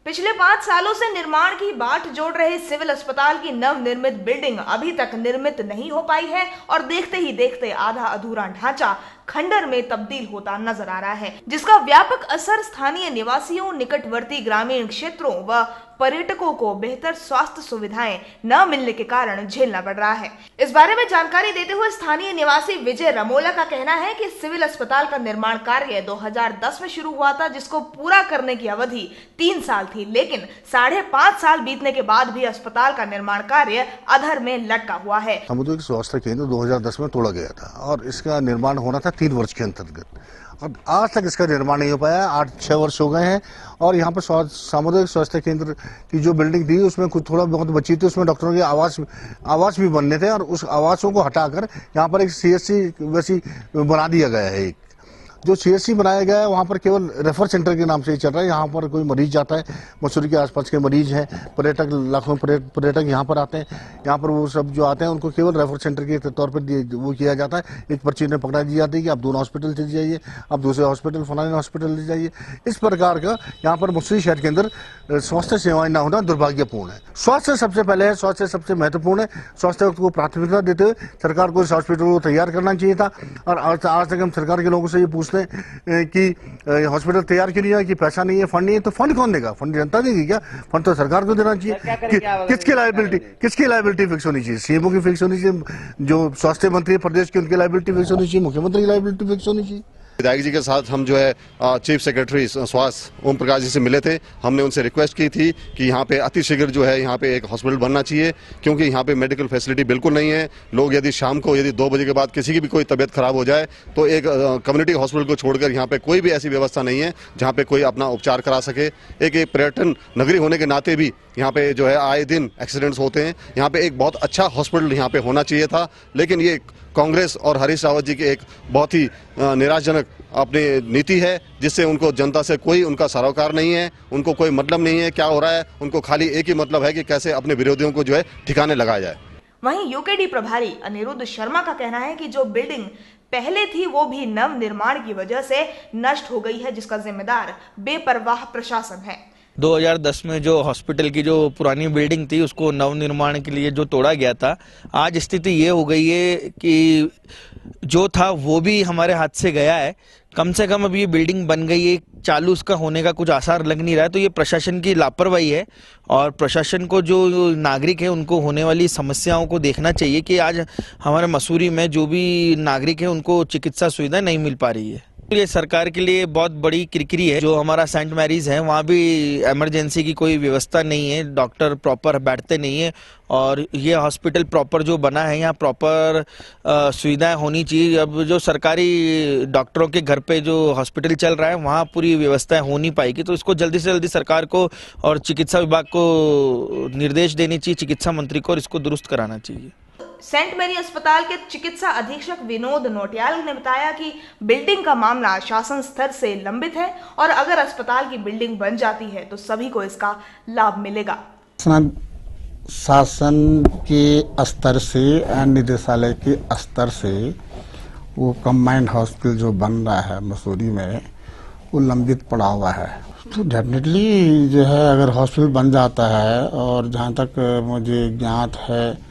पिछले 5 सालों से निर्माण की बाट जोड़ रहे सिविल अस्पताल की नवनिर्मित बिल्डिंग अभी तक निर्मित नहीं हो पाई है और देखते ही देखते आधा अधूरा ढांचा खंडर में तब्दील होता नजर आ रहा है, जिसका व्यापक असर स्थानीय निवासियों, निकटवर्ती ग्रामीण क्षेत्रों व पर्यटकों को बेहतर स्वास्थ्य सुविधाएं न मिलने के कारण झेलना पड़ रहा है। इस बारे में जानकारी देते हुए स्थानीय निवासी विजय रमोला का कहना है कि सिविल अस्पताल का निर्माण कार्य 2010 में शुरू हुआ था, जिसको पूरा करने की अवधि 3 साल थी, लेकिन 5.5 साल बीतने के बाद भी अस्पताल का निर्माण कार्य अधर में लटका हुआ है। सामुदायिक स्वास्थ्य केंद्र 2010 में तोड़ा गया था और इसका निर्माण होना था 3 वर्ष के अंतर्गत, और आज तक इसका निर्माण नहीं हो पाया। 8-6 वर्ष हो गए हैं और यहाँ पर सामुदायिक स्वास्थ्य केंद्र की जो बिल्डिंग थी उसमें कुछ थोड़ा बहुत बची थी, उसमें डॉक्टरों के आवास भी बनने थे और उस आवासों को हटाकर यहाँ पर एक CHC वैसी बना दिया गया है। जो CHC बनाया गया है वहाँ पर केवल रेफर सेंटर के नाम से ही चल रहा है। यहाँ पर कोई मरीज जाता है, मसूरी के आसपास के मरीज हैं, पर्यटक, लाखों पर्यटक यहाँ पर आते हैं। यहाँ पर वो सब जो आते हैं उनको केवल रेफर सेंटर के तौर पर वो किया जाता है। एक पर्ची उन्हें पकड़ा दी जाती है कि आप दोनों हॉस्पिटल चले जाइए, आप दूसरे हॉस्पिटल, फलाने हॉस्पिटल ले जाइए। इस प्रकार का यहाँ पर मसूरी शहर के अंदर स्वास्थ्य सेवाएं न होना दुर्भाग्यपूर्ण है। स्वास्थ्य सबसे पहले है, स्वास्थ्य सबसे महत्वपूर्ण है। स्वास्थ्य को प्राथमिकता देते हुए सरकार को इस हॉस्पिटल को तैयार करना चाहिए था। और आज तक हम सरकार के लोगों से ये पूछते हैं कि हॉस्पिटल तैयार क्यों नहीं है, कि पैसा नहीं है, फंड नहीं है। तो फंड कौन देगा? फंड जनता देगी क्या? फंड तो सरकार को देना चाहिए। किसकी लायबिलिटी फिक्स होनी चाहिए? CMO की फिक्स होनी चाहिए, जो स्वास्थ्य मंत्री प्रदेश की उनकी लायबिलिटी फिक्स होनी चाहिए, मुख्यमंत्री की लायबिलिटी फिक्स होनी चाहिए। विधायक जी के साथ हम जो है चीफ सेक्रेटरी स्वास्थ्य ओम प्रकाश जी से मिले थे। हमने उनसे रिक्वेस्ट की थी कि यहाँ पे अतिशीघ्र जो है यहाँ पे एक हॉस्पिटल बनना चाहिए, क्योंकि यहाँ पे मेडिकल फैसिलिटी बिल्कुल नहीं है। लोग यदि शाम को 2 बजे के बाद किसी की भी कोई तबीयत खराब हो जाए तो एक कम्युनिटी हॉस्पिटल को छोड़कर यहाँ पे कोई भी ऐसी व्यवस्था नहीं है जहाँ पे कोई अपना उपचार करा सके। एक पर्यटन नगरी होने के नाते भी यहाँ पे जो है आए दिन एक्सीडेंट्स होते हैं। यहाँ पे एक बहुत अच्छा हॉस्पिटल यहाँ पे होना चाहिए था, लेकिन ये कांग्रेस और हरीश रावत जी की एक बहुत ही निराशजनक अपनी नीति है, जिससे उनको जनता से कोई उनका सरोकार नहीं है, उनको कोई मतलब नहीं है क्या हो रहा है। उनको खाली एक ही मतलब है कि कैसे अपने विरोधियों को जो है ठिकाने लगाया जाए। वहीं UKD प्रभारी अनिरुद्ध शर्मा का कहना है कि जो बिल्डिंग पहले थी वो भी नव निर्माण की वजह से नष्ट हो गई है, जिसका जिम्मेदार बेपरवाह प्रशासन है। 2010 में जो हॉस्पिटल की जो पुरानी बिल्डिंग थी उसको नवनिर्माण के लिए जो तोड़ा गया था, आज स्थिति ये हो गई है कि जो था वो भी हमारे हाथ से गया है। कम से कम अब ये बिल्डिंग बन गई है, चालू उसका होने का कुछ आसार लग नहीं रहा है। तो ये प्रशासन की लापरवाही है और प्रशासन को जो नागरिक है उनको होने वाली समस्याओं को देखना चाहिए कि आज हमारे मसूरी में जो भी नागरिक है उनको चिकित्सा सुविधा नहीं मिल पा रही है। ये सरकार के लिए बहुत बड़ी किरकिरी है। जो हमारा सेंट मैरीज है वहाँ भी इमरजेंसी की कोई व्यवस्था नहीं है, डॉक्टर प्रॉपर बैठते नहीं है। और ये हॉस्पिटल प्रॉपर जो बना है यहाँ प्रॉपर सुविधाएं होनी चाहिए। अब जो सरकारी डॉक्टरों के घर पे जो हॉस्पिटल चल रहा है वहाँ पूरी व्यवस्थाएं हो नहीं पाएगी, तो इसको जल्दी से जल्दी सरकार को और चिकित्सा विभाग को निर्देश देनी चाहिए, चिकित्सा मंत्री को, और इसको दुरुस्त कराना चाहिए। सेंट मैरी अस्पताल के चिकित्सा अधीक्षक विनोद नोटियाल ने बताया कि बिल्डिंग का मामला शासन स्तर से लंबित है और अगर अस्पताल की बिल्डिंग बन जाती है तो सभी को इसका लाभ मिलेगा। शासन के स्तर से, निदेशालय के स्तर से वो कंबाइंड हॉस्पिटल जो बन रहा है मसूरी में वो लंबित पड़ा हुआ है। तो डेफिनेटली जो है अगर हॉस्पिटल बन जाता है, और जहाँ तक मुझे ज्ञात है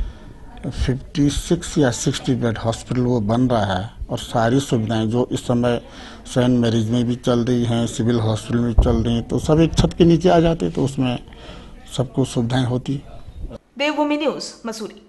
56 या 60 बेड हॉस्पिटल वो बन रहा है, और सारी सुविधाएं जो इस समय सेंट मैरीज में भी चल रही हैं, सिविल हॉस्पिटल में चल रही हैं, तो सब एक छत के नीचे आ जाते तो उसमें सबको सुविधाएं होती। देवभूमि न्यूज़, मसूरी।